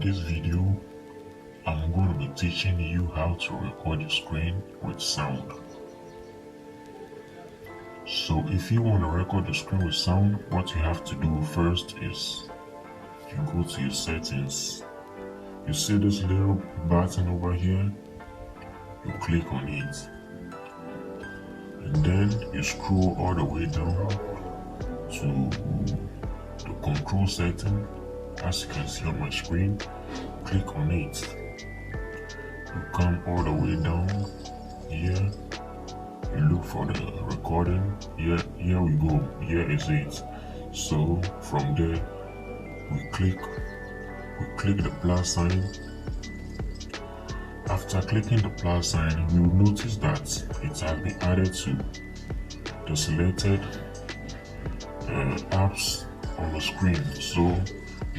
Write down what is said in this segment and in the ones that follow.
this video, I'm going to be teaching you how to record your screen with sound. So if you want to record your screen with sound, what you have to do first is you go to your settings. You see this little button over here? You click on it. And then you scroll all the way down to the control setting. As you can see on my screen, click on it. You come all the way down here. You look for the recording. Here we go. Here is it. So from there, we click the plus sign. After clicking the plus sign, you will notice that it has been added to the selected apps on the screen. So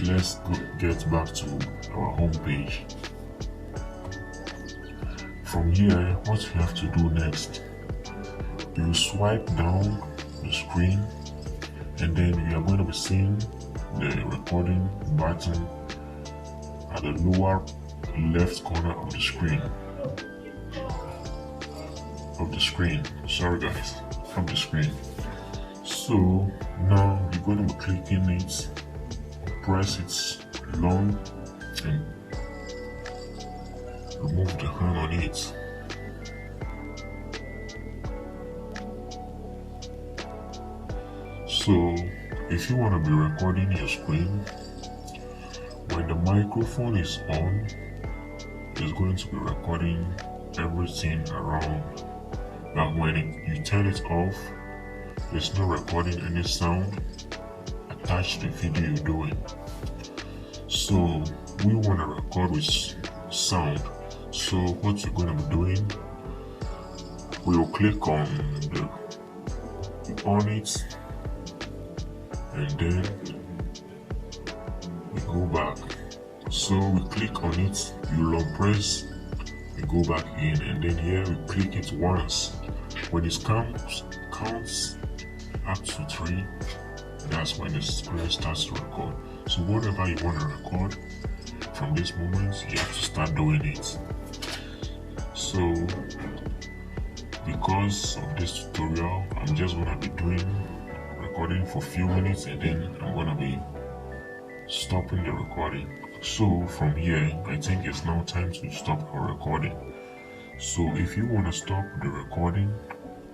let's get back to our home page. From here, what you have to do next, you swipe down the screen, and then you are going to be seeing the recording button at the lower left corner of the screen. Sorry guys, of the screen. So now you're going to be clicking it, press it long, and remove the hand on it. So if you want to be recording your screen, when the microphone is on, it's going to be recording everything around. But when you turn it off, it's not recording any sound attached to the video you're doing. So we want to record with sound. So what you're going to be doing, we will click on it, and then we go back. So we click on it, you long press, we go back in, and then here we click it once. When it counts up to 3, that's when the screen starts to record. So whatever you want to record from this moment, you have to start doing it. So because of this tutorial, I'm just going to be recording for a few minutes, and then I'm going to be stopping the recording. So from here, I think it's now time to stop our recording. So if you want to stop the recording,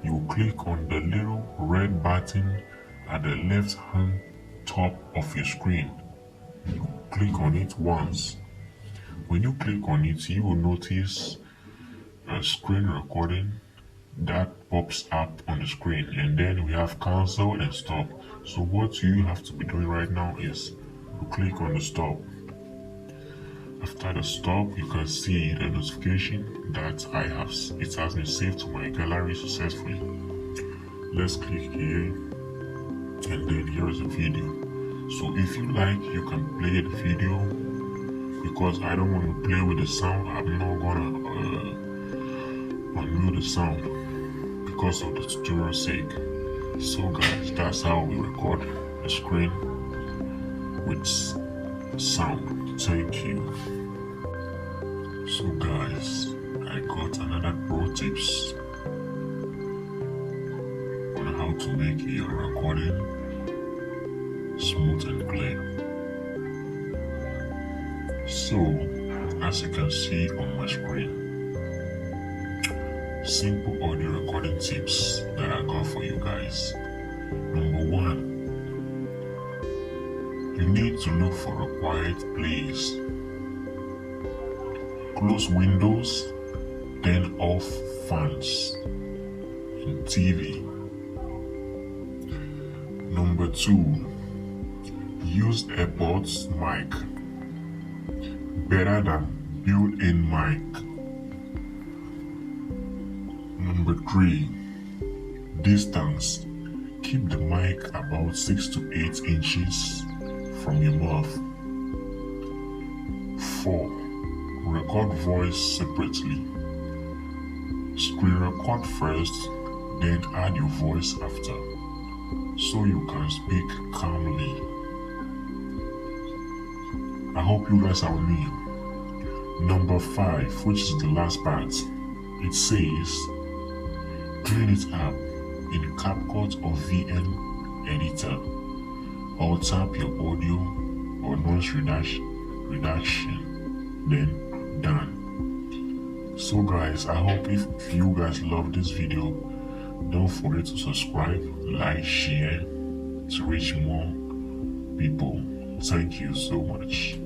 you click on the little red button at the left hand top of your screen. You click on it once. When you click on it, you will notice a screen recording that pops up on the screen, and then we have cancel and stop. So what you have to be doing right now is to click on the stop. After the stop, you can see the notification that it has been saved to my gallery successfully. Let's click here, and then here is the video. So if you like, you can play the video. Because I don't want to play with the sound, I'm not gonna unmute the sound because of the tutorial sake. So guys, that's how we record the screen with sound. Thank you. So guys, I got another pro tips on how to make your recording smooth and clear. So as you can see on my screen, simple audio recording tips that I got for you guys. Number 1, you need to look for a quiet place. Close windows, turn off fans and TV. Number 2, use AirPods mic, better than built-in mic. Number 3, distance. Keep the mic about 6 to 8 inches from your mouth. 4, record voice separately. Screen record first, then add your voice after, so you can speak calmly. I hope you guys are with me. Number 5, which is the last part, it says clean it up in CapCut or VN editor, or tap your audio or noise reduction, then done. So guys, I hope if you guys love this video, don't forget to subscribe, like, share to reach more people. Thank you so much.